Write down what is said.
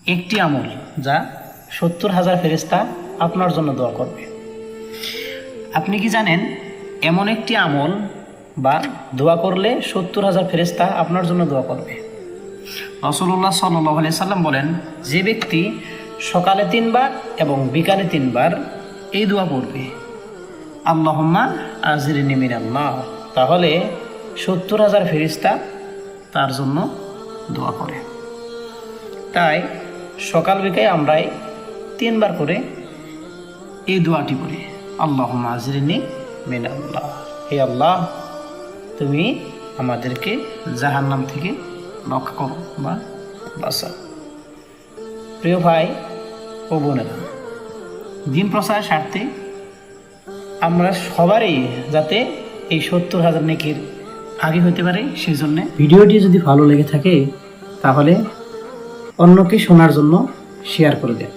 একটি আমল যা 70,000 ফেরেশতা আপনার জন্য দোয়া করবে। আপনি কি জানেন এমন একটি আমল বা দোয়া করলে 70,000 ফেরেশতা আপনার জন্য দোয়া করবে? রাসূলুল্লাহ সাল্লাল্লাহু আলাইহি সাল্লাম বলেন, যে ব্যক্তি সকালে 3 বার এবং বিকালে 3 বার এই দোয়া পড়বে, আল্লাহুম্মা আজিরনি মিনান নার, তাহলে 70,000 ফেরেশতা তার জন্য দোয়া করে। তাই সকাল বিকালে আমরা 3 বার করে এই দোয়াটি পড়ি, আল্লাহুম্মা আজিরনি মিনান নার, হে আল্লাহ তুমি আমাদেরকে জাহান্নাম থেকে রক্ষা করো বা বাঁচাও। প্রিয় ভাই ও বোনেরা, দিন প্রচারের স্বার্থে আমরা সবারই যাতে এই 70,000 নেকির আগে হতে পারে, সেই জন্য ভিডিওটি যদি ভালো লেগে থাকে তাহলে অন্যকে শোনার জন্য শেয়ার করে দেন।